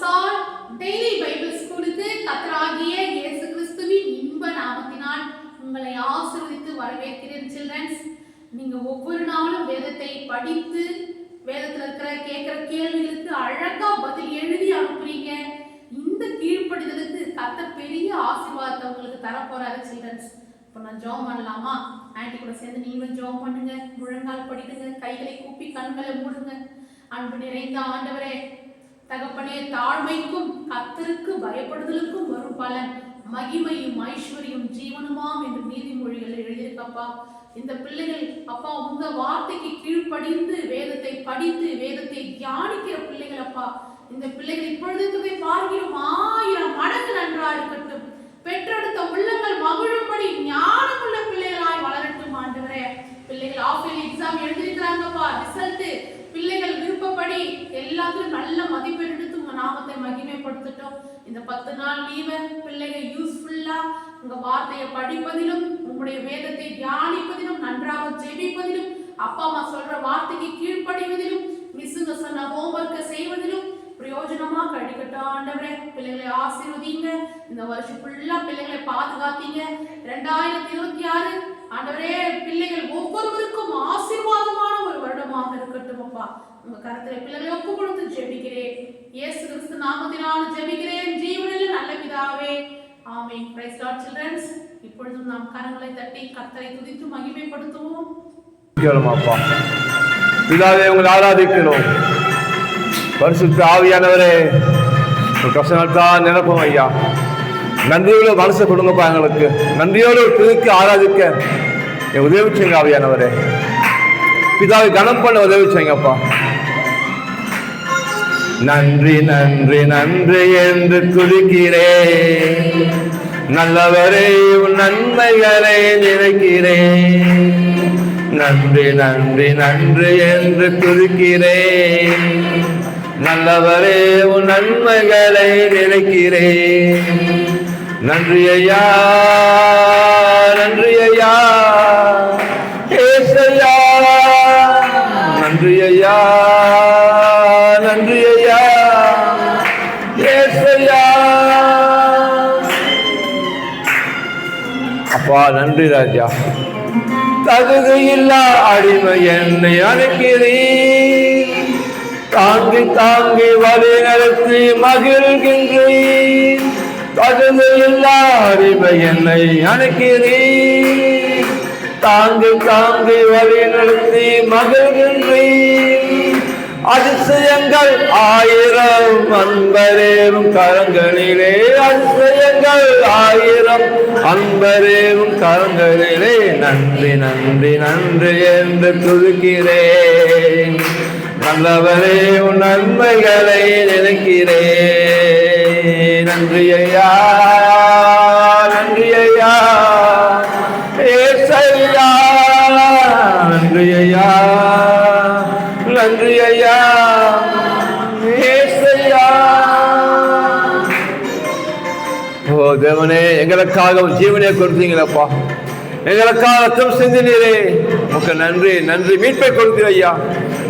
சால் daily Bible ஸ்கூலுக்கு கர்த்தராகிய இயேசு கிறிஸ்துவின் இன்ப நாமத்தினால் உங்களை ஆசீர்வதித்து வரவேற்கிறேன். சில்ட்ரன்ஸ், நீங்க ஒவ்வொரு நாளும் வேதத்தை படித்து வேதத்துல இருக்கிற கேட்கிற கேள்விகளுக்கு அழகா பதில் எழுதி அனுப்புறீங்க. இந்த கீழ்ப்படிதலுக்கு கர்த்தர் பெரிய ஆசீர்வாதத்தை உங்களுக்கு தரப்போறாரு. சில்ட்ரன்ஸ், இப்போ நான் ஜெபம் பண்ணலாமா? ஆன்டி கூட சேர்ந்து நீங்களும் ஜெபம் பண்ணுங்க. முழங்கால் படிடுங்க, கைகளை கூப்பி கண்களை மூடுங்க. அன்பு நிறைந்த ஆண்டவரே, தகப்பனே, தாழ்மைக்கும் கர்த்தருக்கு பயப்படுதலுக்கும் வரும் பலன் மகிமையும் ஐஸ்வர்யம் ஜீவனுமாம் என்று நீதிமொழிகள் எழுதியிருக்கப்பா. இந்த பிள்ளைகள் அப்பா உங்க வார்த்தைக்கு கீழ்ப்படிந்து வேதத்தை படித்து வேதத்தை தியானிக்கிற பிள்ளைகள் அப்பா. இந்த பிள்ளைகள் இப்பொழுது பார்க்கிறோம் 1000 மடங்கு நன்றா இருக்கட்டும். பெற்றெடுத்த உள்ளங்கள் மகிழும்படி ஞானமுள்ள பிள்ளைகளாய் வளரட்டும் ஆண்டவரே. பிள்ளைகள் ஆஃப் எக்ஸாம் எழுதிருக்கிறாங்கப்பா. ரிசல்ட் பிள்ளைகள் விருப்பப்படி எல்லாத்துக்கும் நல்ல மதிப்பெண் எடுத்து உங்க நாமத்தை மகிமைப்படுத்தட்டும். இந்த 10 நாள் லீவை பிள்ளைகள் யூஸ்ஃபுல்லா உங்க வார்த்தையை படிப்பதிலும் உங்களுடைய வேதத்தை தியானிப்பதிலும் நன்றாக ஜெபிப்பதிலும் அப்பா அம்மா சொல்ற வார்த்தைக்கு கீழ்ப்படிவதிலும் மிஸ்ஸுங்க சொன்ன ஹோம்வொர்க்கை செய்வதிலும் பிரயோஜனமா கழிக்கட்டும் ஆண்டவரே. பிள்ளைகளை ஆசீர்வதிங்க. இந்த வருஷம் ஃபுல்லா பிள்ளைகளை பாதுகாத்தீங்க. 2026 ஆண்டவரே, பிள்ளைகள் ஒவ்வொருவருக்கும் ஆசீர்வாதமான ஒரு வருடமாக இருக்கட்டும் அப்பா. உங்க கருத்துல பிள்ளைகளை ஒப்பு கொடுத்து ஜெபிக்கிறேன். இயேசு கிறிஸ்து நாமத்தினால் ஜெபிக்கிறேன் ஜீவனில் நல்ல பிதாவே, ஆமென். Price Lord children's. இப்பொழுதும் நாம் கரங்களை தட்டி கர்த்தரை துதித்து மகிமைப்படுத்துவோம். அப்பா பிதாவே, உங்களை ஆராதிக்கிறோம். பரிசுத்த ஆவியானவரே, பிரசனத்தான் நிரப்பும் ஐயா. நன்றியோட மனசை கொடுங்கப்பா. எங்களுக்கு நன்றியோடு திருக்கி ஆராதிக்க உதவி செய்யுங்க ஆவியானவரே. பிதாவை கனம் பண்ண உதவி செய்யுங்கப்பா. நன்றி நன்றி நன்றி என்று துதிக்கிறேன். நல்லவரே, உன் நன்மைகளை நினைக்கிறேன். நன்றி நன்றி நன்றி என்று துதிக்கிறேன். நல்லவரே, உன் நன்மைகளை நினைக்கிறேன். நன்றி ஐயா, நன்றி ஐயா, ஏசையா. நன்றி ஐயா, நன்றி ஐயா, ஏசையா. அப்பா நன்றி ராஜா. தகுதியில்லா அடிமை என்னை அழைக்கிறேன். தாங்கி தாங்கி வழி நடத்தி மகிழ்கின்றேன். தகுதியில்லா அடிமை என்னை அழைக்கிறேன். தாங்கி தாங்கி வழி நடத்தி மகிழ்கின்றேன். அதிசயங்கள் 1000 அன்பரேவும் கரங்களிலே. அதிசயங்கள் 1000 அன்பரேவும் கரங்களிலே. நன்றி நன்றி நன்றி என்று துதிக்கிறேன். நல்லவரே, உன் நன்மைகளை நினைக்கிறேன். நன்றி ஐயா, நன்றி ஐயா, ஏசையா. நன்றி ஐயா, நன்றி ஐயா, ஏசையா. ஓ தேவனே, எங்களுக்காக ஜீவனை கொடுத்தீங்களப்பா. எங்களுக்காக ரத்தம் சிந்தினீரே, உனக்கு நன்றி நன்றி. மீட்பை கொடுத்தீர் ஐயா,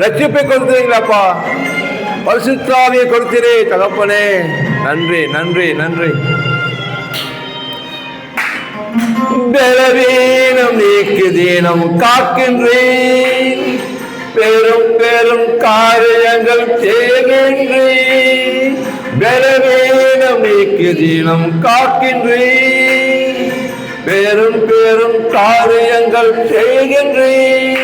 ரட்சிப்பை கொடுத்தீங்களாப்பா. பரிசுத்த ஆவியை கொடுத்தீரே தகப்பனே. நன்றி நன்றி நன்றி. பலவீனம் நீக்கு தீனம் காக்கின்றேன். பெரும் பெரும் காரியங்கள் செய்கின்றேன். பலவீனம் நீக்கு தீனம் காக்கின்றேன். பெரும் பெரும் காரியங்கள் செய்கின்றேன்.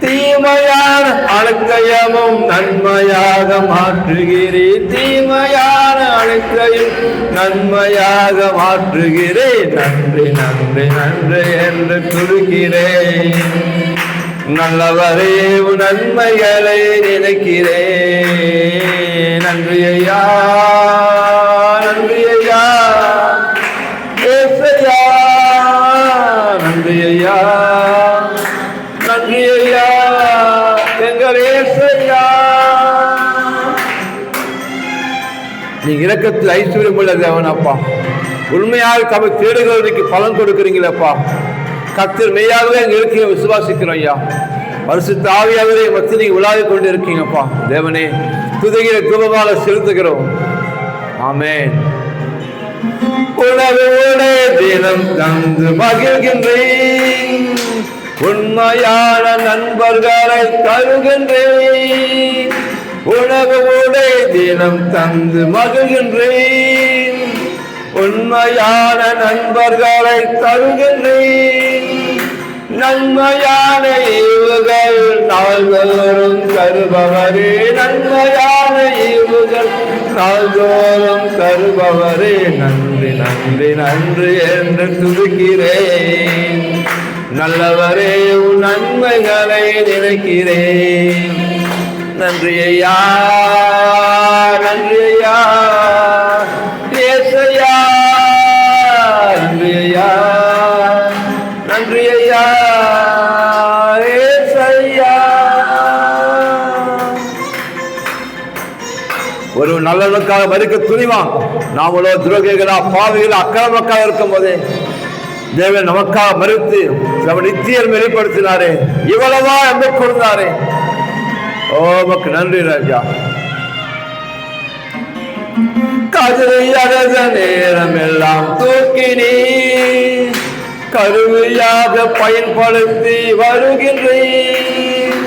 தீமையான அனைத்தையும் நன்மையாக மாற்றுகிறேன். தீமையான அனைத்தையும் நன்மையாக மாற்றுகிறேன். நன்றி நன்றி நன்றி என்று துதிக்கிறேன். நல்லவரே, உன் நன்மைகளை நினைக்கிறேன். நன்றி ஐயா, நன்றி ஐயா, ஏசையா. நன்றி ஐயா, நன்றி ஐயா, எங்கள் ஏசையா. நீங்க இரக்கத்தில் ஐஸ்வர்யம் உள்ள தேவனப்பா. உண்மையாக கவை தேடுகிறவருக்கு பலன் கொடுக்குறீங்களப்பா. கர்த்தர் மெய்யாகவே எங்க இருக்கையை விசுவாசிக்கிறோம் ஐயா. பரிசுத்த ஆவியானவரே மத்தியில் நீங்க உலாவிக் கொண்டு இருக்கீங்கப்பா. தேவனே, துதிகிற தூபமாக செலுத்துகிறோம். ஆமென். உணவோடு தினம் தந்து மகிழ்கின்றேன், உண்மையான நண்பர்களை தருகின்றேன். உணவோடு தினம் தந்து மகிழ்கின்றேன், உண்மையான நண்பர்களை தருகின்றேன். நன்மையான ஈவுகள் நாள்தோறும் தருபவரே, நன்மையான ஈவுகள் நாள்தோறும் தருபவரே, நன்றி நன்றி நன்றி என்று துதிக்கிறேன். நல்லவரே, உன் நன்மைகளை நினைக்கிறேன். நன்றி ஐயா, நன்றி ஐயா, ஏசையா, நன்றி ஐயா, நன்றி ஐயா, ஏசையா. ஒரு நல்லவனுக்காக மறிக்க துணிவான். நாமளோ துரோகிகளா, பாவிகளா, அக்கிரமக்காக இருக்கும் போதே தேவன் நமக்காக மறுத்து நம்ம நித்தியர் வெளிப்படுத்தினாரே, இவ்வளவா எந்த கொடுத்தாரே. ஓ மக்கு நன்றி ராஜா. கதிரை அடைந்த நேரம் எல்லாம் தூக்கினே கருவியாக பயன்படுத்தி வருகின்றேன்.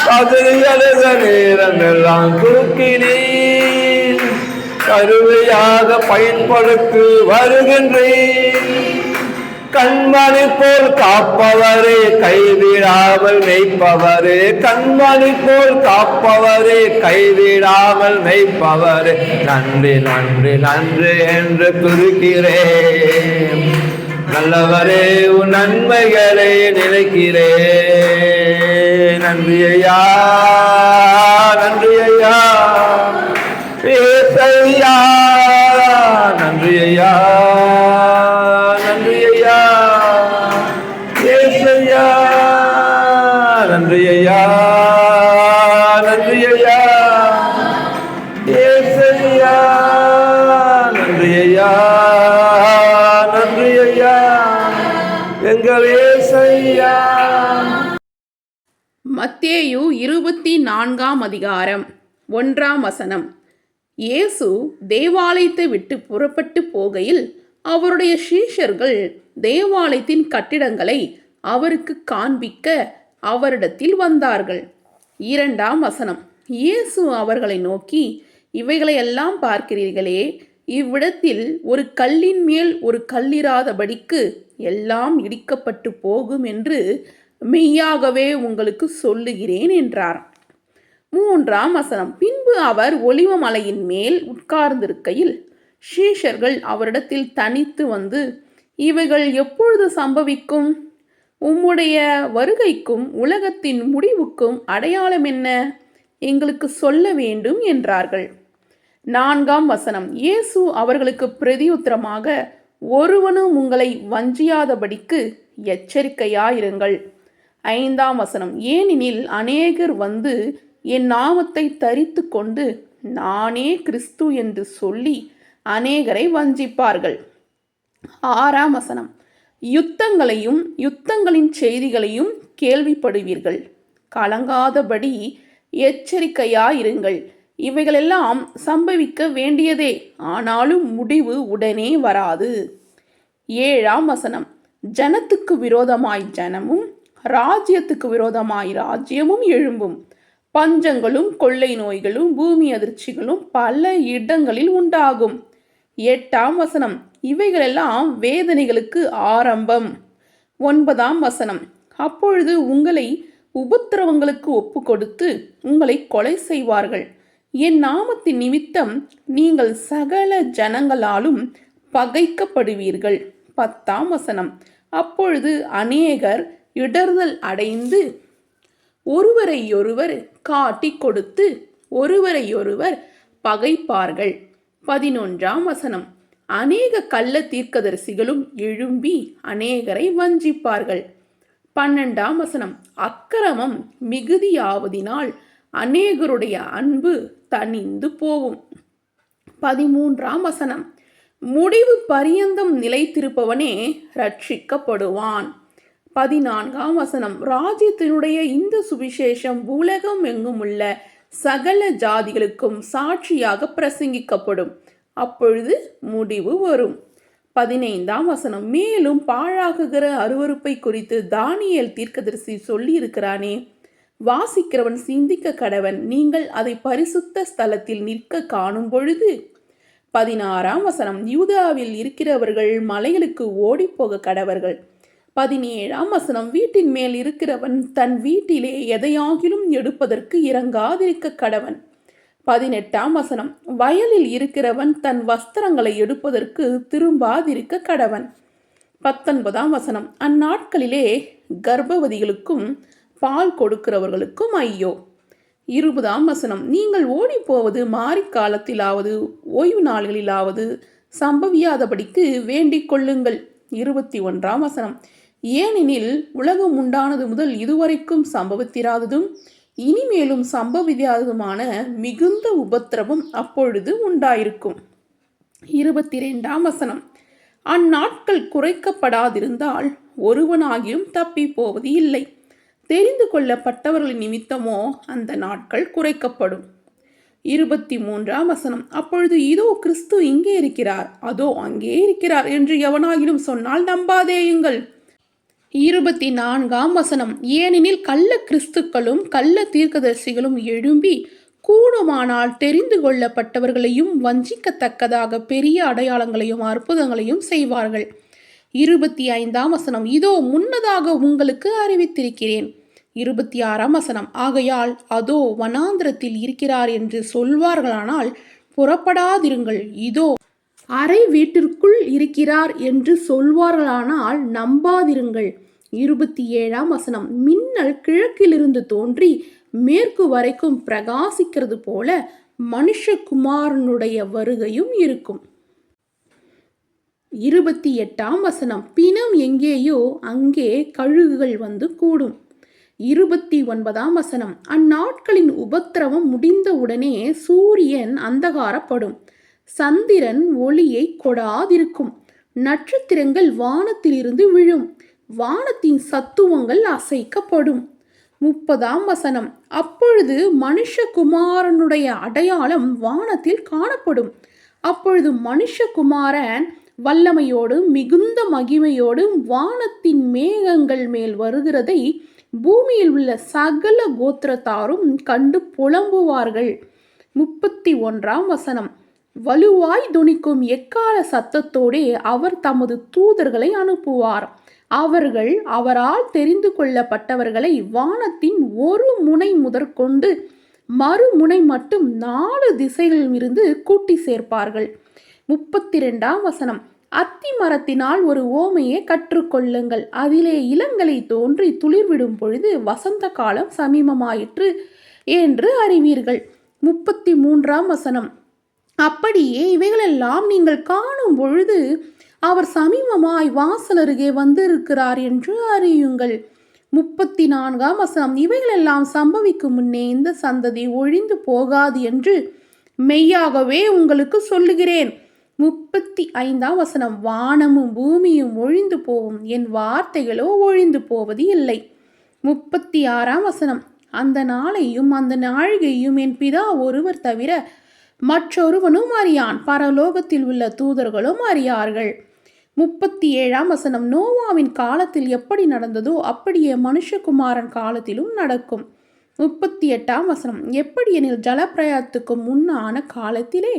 கதிரை அடைந்த நேரம் எல்லாம் தூக்கினே கருவியாக பயன்படுத்தி வருகின்றேன். கண்மணி போல் காப்பவரே, கைவிடாமல் மெய்ப்பவரே, கண்மணி போல் காப்பவரே, கைவிடாமல் மெய்ப்பவரே, நன்றி நன்றி நன்றி என்று துதிக்கிறேன். நல்லவரே, உன் நன்மைகளை நினைக்கிறேன். நன்றி ஐயா, நன்றி ஐயா, ஏசையா, நன்றி ஐயா, நன்றி ஐயா, ஏசையா, நன்றி ஐயா, நன்றி ஐயா, ஏசையா, நன்றி ஐயா, நன்றி ஐயா, எங்கள் ஏசையா. மத்தேயு 24 அதிகாரம் 1 இயேசு தேவாலயத்தை விட்டு புறப்பட்டு போகையில் அவருடைய சீஷர்கள் தேவாலயத்தின் கட்டிடங்களை அவருக்கு காண்பிக்க அவரிடத்தில் வந்தார்கள். 2 இயேசு அவர்களை நோக்கி, இவைகளையெல்லாம் பார்க்கிறீர்களே, இவ்விடத்தில் ஒரு கல்லின் மேல் ஒரு கல்லிராதபடிக்கு எல்லாம் இடிக்கப்பட்டு போகும் என்று மெய்யாகவே உங்களுக்கு சொல்லுகிறேன் என்றார். 3 பின்பு அவர் ஒலிவ மலையின் மேல் உட்கார்ந்திருக்கையில் சீஷர்கள் அவரிடத்தில் தனித்து வந்து, இவைகள் எப்பொழுது சம்பவிக்கும்? உம்முடைய வருகைக்கும் உலகத்தின் முடிவுக்கும் அடையாளம் என்ன? எங்களுக்கு சொல்ல வேண்டும் என்றார்கள். 4 இயேசு அவர்களுக்கு பிரதியுத்தரமாக, ஒருவனும் உங்களை வஞ்சியாதபடிக்கு எச்சரிக்கையாயிருங்கள். 5 ஏனெனில் அநேகர் வந்து என் நாமத்தை தரித்து கொண்டு நானே கிறிஸ்து என்று சொல்லி அநேகரை வஞ்சிப்பார்கள். 6 யுத்தங்களையும் யுத்தங்களின் செய்திகளையும் கேள்விப்படுவீர்கள். கலங்காதபடி எச்சரிக்கையாயிருங்கள். இவைகளெல்லாம் சம்பவிக்க வேண்டியதே, ஆனாலும் முடிவு உடனே வராது. 7 ஜனத்துக்கு விரோதமாய் ஜனமும் ராஜ்யத்துக்கு விரோதமாய் ராஜ்யமும் எழும்பும். பஞ்சங்களும் கொள்ளை நோய்களும் பூமி அதிர்ச்சிகளும் பல இடங்களில் உண்டாகும். 8 இவைகளெல்லாம் வேதனைகளுக்கு ஆரம்பம். 9 அப்பொழுது உங்களை உபத்திரவங்களுக்கு ஒப்பு கொடுத்து உங்களை கொலை செய்வார்கள். என் நாமத்தின் நிமித்தம் நீங்கள் சகல ஜனங்களாலும் பகைக்கப்படுவீர்கள். 10 அப்பொழுது அநேகர் இடர்தல் அடைந்து ஒருவரையொருவர் காட்டி கொடுத்து ஒருவரையொருவர் பகைப்பார்கள். 11 அநேக கள்ள தீர்க்கதரிசிகளும் எழும்பி அநேகரை வஞ்சிப்பார்கள். 12 அக்கிரமம் மிகுதியாவதினால் அநேகருடைய அன்பு தணிந்து போகும். 13 முடிவு பரியந்தம் நிலைத்திருப்பவனே ரட்சிக்கப்படுவான். 14ஆம் வசனம், ராஜ்யத்தினுடைய இந்த சுவிசேஷம் உலகம் எங்கும் உள்ள சகல ஜாதிகளுக்கும் சாட்சியாக பிரசங்கிக்கப்படும், அப்பொழுது முடிவு வரும். 15ஆம் வசனம், மேலும் பாழாகுகிற அருவருப்பை குறித்து தானியேல் தீர்க்கதரிசி சொல்லி இருக்கிறானே, வாசிக்கிறவன் சிந்திக்க கடவன், நீங்கள் அதை பரிசுத்த ஸ்தலத்தில் நிற்க காணும் பொழுது. 16ஆம் வசனம், யூதாவில் இருக்கிறவர்கள் மலைகளுக்கு ஓடிப்போக கடவர்கள். 17ஆம் வசனம், வீட்டின் மேல் இருக்கிறவன் தன் வீட்டிலே எதையாகிலும் எடுப்பதற்கு இறங்காதிருக்க கடவன். 18ஆம் வசனம், வயலில் இருக்கிறவன் தன் வஸ்திரங்களை எடுப்பதற்கு திரும்பாதிருக்க கடவன். 19ஆம் வசனம், அந்நாட்களிலே கர்ப்பவதிகளுக்கும் பால் கொடுக்கிறவர்களுக்கும் ஐயோ. 20ஆம் வசனம், நீங்கள் ஓடிப்போவது மாரிக்காலத்திலாவது ஓய்வு நாள்களிலாவது சம்பவியாதபடிக்கு வேண்டிக் கொள்ளுங்கள். 21ஆம் வசனம், ஏனெனில் உலகம் உண்டானது முதல் இதுவரைக்கும் சம்பவித்திராததும் இனிமேலும் சம்பவியாததுமான மிகுந்த உபத்திரவம் அப்பொழுது உண்டாயிருக்கும். 22ஆம் வசனம், அந்நாட்கள் குறைக்கப்படாதிருந்தால் ஒருவனாகியும் தப்பி போவது இல்லை, தெரிந்து கொள்ளப்பட்டவர்களின் நிமித்தமோ அந்த நாட்கள் குறைக்கப்படும். 23ஆம் வசனம், அப்பொழுது இதோ கிறிஸ்து இங்கே இருக்கிறார், அதோ அங்கே இருக்கிறார் என்று எவனாகிலும் சொன்னால் நம்பாதேயுங்கள். 24ஆம் வசனம், ஏனெனில் கள்ள கிறிஸ்துக்களும் கள்ள தீர்க்கதரிசிகளும் எழும்பி கூடுமானால் தெரிந்து கொள்ளப்பட்டவர்களையும் வஞ்சிக்கத்தக்கதாக பெரிய அடையாளங்களையும் அற்புதங்களையும் செய்வார்கள். 25ஆம் வசனம், இதோ முன்னதாக உங்களுக்கு அறிவித்திருக்கிறேன். 26ஆம் வசனம், ஆகையால் அதோ வனாந்திரத்தில் இருக்கிறார் என்று சொல்வார்களானால் புறப்படாதிருங்கள், இதோ அறை வீட்டிற்குள் இருக்கிறார் என்று சொல்வார்களானால் நம்பாதிருங்கள். 27ஆம் வசனம், மின்னல் கிழக்கிலிருந்து தோன்றி மேற்கு வரைக்கும் பிரகாசிக்கிறது போல மனுஷகுமாரனுடைய வருகையும் இருக்கும். 28ஆம் வசனம், பிணம் எங்கேயோ அங்கே கழுகுகள் வந்து கூடும். 29ஆம் வசனம், அந்நாட்களின் உபத்திரவம் முடிந்தவுடனே சூரியன் அந்தகாரப்படும், சந்திரன் ஒளியை கொடாதிருக்கும், நட்சத்திரங்கள் வானத்திலிருந்து விழும், வானத்தின் சத்துவங்கள் அசைக்கப்படும். 30ஆம் வசனம், அப்பொழுது மனுஷகுமாரனுடைய அடையாளம் வானத்தில் காணப்படும், அப்பொழுது மனுஷகுமாரன் வல்லமையோடும் மிகுந்த மகிமையோடும் வானத்தின் மேகங்கள் மேல் வருகிறதை பூமியில் உள்ள சகல கோத்திரத்தாரும் கண்டு புலம்புவார்கள். 31ஆம் வசனம், வலுவாய் துணிக்கும் எக்கால சத்தத்தோடே அவர் தமது தூதர்களை அனுப்புவார், அவர்கள் அவரால் தெரிந்து கொள்ளப்பட்டவர்களை வானத்தின் ஒரு முனை முதற்கொண்டு மறுமுனை மட்டும் 4 திசைகளில் இருந்து கூட்டி சேர்ப்பார்கள். 32ஆம் வசனம், அத்தி மரத்தினால் ஒரு ஓமையை கற்றுக்கொள்ளுங்கள், அதிலே இளங்கலை தோன்றி துளிர்விடும் பொழுது வசந்த காலம் சமீபமாயிற்று என்று அறிவீர்கள். 33ஆம் வசனம், அப்படியே இவைகளெல்லாம் நீங்கள் காணும் பொழுது அவர் சமீபமாய் வாசல் அருகே வந்திருக்கிறார் என்று அறியுங்கள். 34ஆம் வசனம், இவைகளெல்லாம் சம்பவிக்கும் முன்னே இந்த சந்ததி ஒழிந்து போகாது என்று மெய்யாகவே உங்களுக்கு சொல்லுகிறேன். 35ஆம் வசனம், வானமும் பூமியும் ஒழிந்து போகும், என் வார்த்தைகளோ ஒழிந்து போவது இல்லை. 36ஆம் வசனம், அந்த நாளையும் அந்த நாழிகையும் என் பிதா ஒருவர் தவிர மற்றொருவனும் அறியான், பரலோகத்தில் உள்ள தூதர்களும் அறியார்கள். 37ஆம் வசனம், நோவாவின் காலத்தில் எப்படி நடந்ததோ அப்படியே மனுஷகுமாரன் காலத்திலும் நடக்கும். 38ஆம் வசனம், எப்படி எனில் ஜலப்பிரயாணத்துக்கு முன்னான காலத்திலே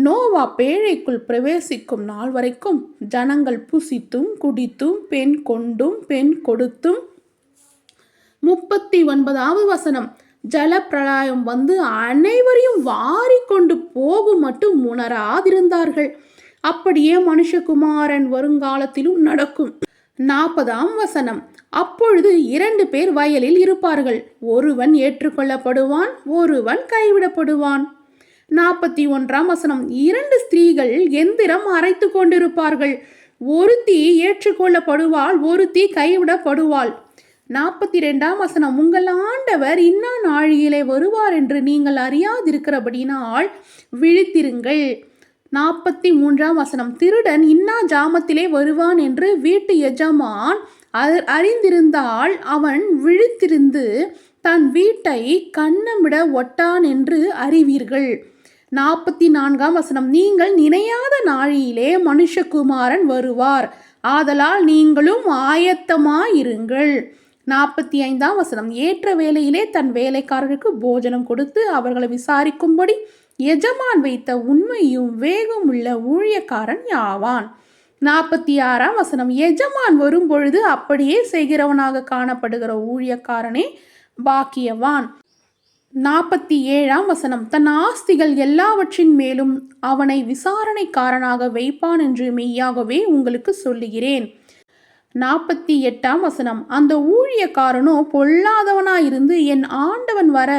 நோவா பேழைக்குள் பிரவேசிக்கும் நாள் வரைக்கும் ஜனங்கள் புசித்தும் குடித்தும் பெண் கொண்டும் பெண் கொடுத்தும். 39ஆவது வசனம், ஜலப்பிரளயம் வந்து அனைவரையும் வாரிக்கொண்டு போகும் மட்டும் உணராதிருந்தார்கள், அப்படியே மனுஷகுமாரன் வருங்காலத்திலும் நடக்கும். 40ஆம் வசனம், அப்பொழுது 2 பேர் வயலில் இருப்பார்கள், ஒருவன் ஏற்றுக்கொள்ளப்படுவான், ஒருவன் கைவிடப்படுவான். 41ஆம் வசனம், 2 ஸ்திரீகள் எந்திரம் அரைத்து கொண்டிருப்பார்கள், ஒருத்தி ஏற்றுக்கொள்ளப்படுவாள், ஒருத்தி கைவிடப்படுவாள். 42ஆம் வசனம், உங்கள் ஆண்டவர் இன்னா நாழியிலே வருவார் என்று நீங்கள் அறியாதிருக்கிறபடினால் விழித்திருங்கள். 43ஆம் வசனம், திருடன் இன்னா ஜாமத்திலே வருவான் என்று வீட்டு எஜமான் அறிந்திருந்தால் அவன் விழித்திருந்து தன் வீட்டை கன்னமிட ஒட்டான் என்று அறிவீர்கள். 44ஆம் வசனம், நீங்கள் நினையாத நாழியிலே மனுஷகுமாரன் வருவார், ஆதலால் நீங்களும் ஆயத்தமாயிருங்கள். 45ஆம் வசனம், ஏற்ற வேளையிலே தன் வேலைக்காரருக்கு போஜனம் கொடுத்து அவர்களை விசாரிக்கும்படி எஜமான் வைத்த உண்மையும் வேகம் உள்ள ஊழியக்காரன் யாவான். 46ஆம் வசனம், எஜமான் வரும்பொழுது அப்படியே செய்கிறவனாக காணப்படுகிற ஊழியக்காரனே பாக்கியவான். 47ஆம் வசனம், தன் ஆஸ்திகள் எல்லாவற்றின் மேலும் அவனை விசாரணைக்காரனாக வைப்பான் என்று மெய்யாகவே உங்களுக்கு சொல்லுகிறேன். 48ஆம் வசனம், அந்த ஊழியக்காரனோ பொல்லாதவனாயிருந்து என் ஆண்டவன் வர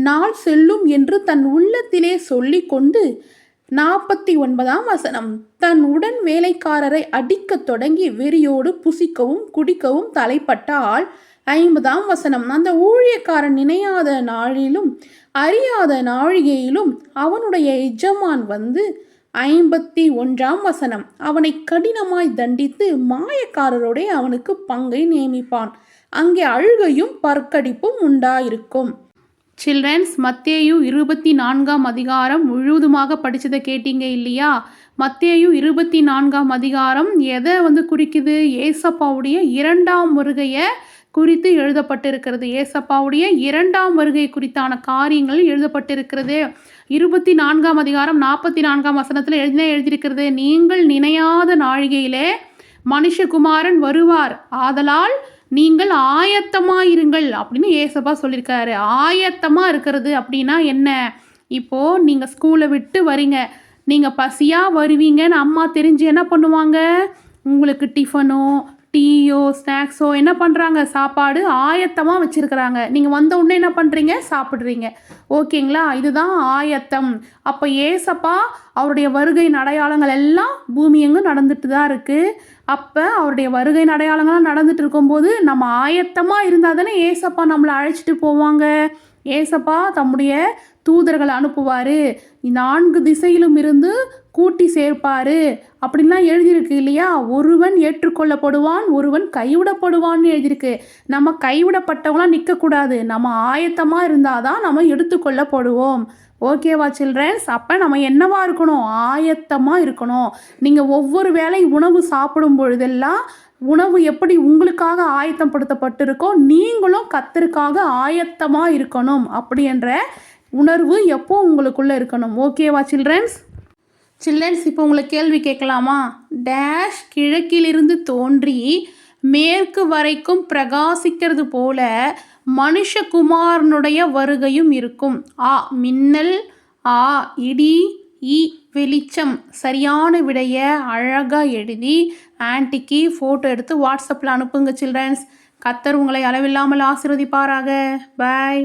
நாள் செல்லும் என்று தன் உள்ளத்திலே சொல்லி கொண்டு 49ஆம் வசனம், தன் உடன் வேலைக்காரரை அடிக்கத் தொடங்கி வெறியோடு புசிக்கவும் குடிக்கவும் தலைப்பட்டால் 50ஆம் வசனம், அந்த ஊழியக்காரன் நினையாத நாளிலும் அறியாத நாழிகையிலும் அவனுடைய எஜமான் வந்து 51ஆம் வசனம், அவனை கடினமாய் தண்டித்து மாயக்காரரோடே அவனுக்கு பங்கை நியமிப்பான். அங்கே அழுகையும் பற்கடிப்பும் உண்டாயிருக்கும். சில்ட்ரன்ஸ், மத்தேயு 24ஆம் அதிகாரம் முழுவதுமாக படித்ததை கேட்டீங்க இல்லையா? மத்தேயு 24ஆம் அதிகாரம் எதை குறிக்குது? ஏசப்பாவுடைய 2ஆம் வருகையை குறித்து எழுதப்பட்டிருக்கிறது. ஏசப்பாவுடைய 2ஆம் வருகை குறித்தான காரியங்கள் எழுதப்பட்டிருக்கிறது. 24ஆம் அதிகாரம் 44ஆம் வசனத்தில் எழுதியிருக்கிறது, நீங்கள் நினையாத நாழிகையிலே மனுஷகுமாரன் வருவார், ஆதலால் நீங்கள் ஆயத்தமாயிருங்கள் அப்படின்னு ஏசப்பா சொல்லியிருக்காரு. ஆயத்தமாக இருக்கிறது அப்படின்னா என்ன? இப்போது நீங்கள் ஸ்கூலை விட்டு வரீங்க, நீங்கள் பசியாக வருவீங்கன்னு அம்மா தெரிஞ்சு என்ன பண்ணுவாங்க? உங்களுக்கு டிஃபனோ டீயோ ஸ்நாக்ஸோ என்ன பண்ணுறாங்க? சாப்பாடு ஆயத்தமாக வச்சுருக்கிறாங்க. நீங்கள் வந்த உடனே என்ன பண்ணுறீங்க? சாப்பிட்றீங்க. ஓகேங்களா? இதுதான் ஆயத்தம். அப்போ ஏசப்பா அவருடைய வருகை அடையாளங்கள் எல்லாம் பூமி எங்கும் நடந்துட்டு தான் இருக்குது. அப்போ அவருடைய வருகை அடையாளங்கள்லாம் நடந்துட்டு இருக்கும்போது நம்ம ஆயத்தமாக இருந்தால் தானே ஏசப்பா நம்மளை அழைச்சிட்டு போவாங்க. ஏசப்பா தம்முடைய தூதர்களை அனுப்புவார், 4 திசையிலும் இருந்து கூட்டி சேர்ப்பார் அப்படின்லாம் எழுதியிருக்கு இல்லையா? ஒருவன் ஏற்றுக்கொள்ளப்படுவான், ஒருவன் கைவிடப்படுவான்னு எழுதியிருக்கு. நம்ம கைவிடப்பட்டவங்களாம் நிற்கக்கூடாது, நம்ம ஆயத்தமாக இருந்தால் தான் நம்ம எடுத்துக்கொள்ளப்படுவோம். ஓகேவா சில்ட்ரன்ஸ்? அப்போ நம்ம என்னவா இருக்கணும்? ஆயத்தமாக இருக்கணும். நீங்கள் ஒவ்வொரு வேளை உணவு சாப்பிடும் பொழுதெல்லாம் உணவு எப்படி உங்களுக்காக ஆயத்தப்படுத்தப்பட்டிருக்கோ நீங்களும் கர்த்தருக்காக ஆயத்தமாக இருக்கணும் அப்படின்ற உணர்வு எப்போ உங்களுக்குள்ளே இருக்கணும். ஓகேவா சில்ட்ரன்ஸ்? இப்போ உங்களுக்கு கேள்வி கேட்கலாமா? டேஷ் கிழக்கிலிருந்து தோன்றி மேற்கு வரைக்கும் பிரகாசிக்கிறது போல மனுஷகுமாரனுடைய வருகையும் இருக்கும். ஆ மின்னல், ஆ இடி, இ வெளிச்சம். சரியான விடைய அழகாக எழுதி ஆன்ட்டிக்கு ஃபோட்டோ எடுத்து வாட்ஸ்அப்பில் அனுப்புங்க சில்ட்ரன்ஸ். கர்த்தர் உங்களை அளவில்லாமல் ஆசீர்வதிப்பாராக. பாய்.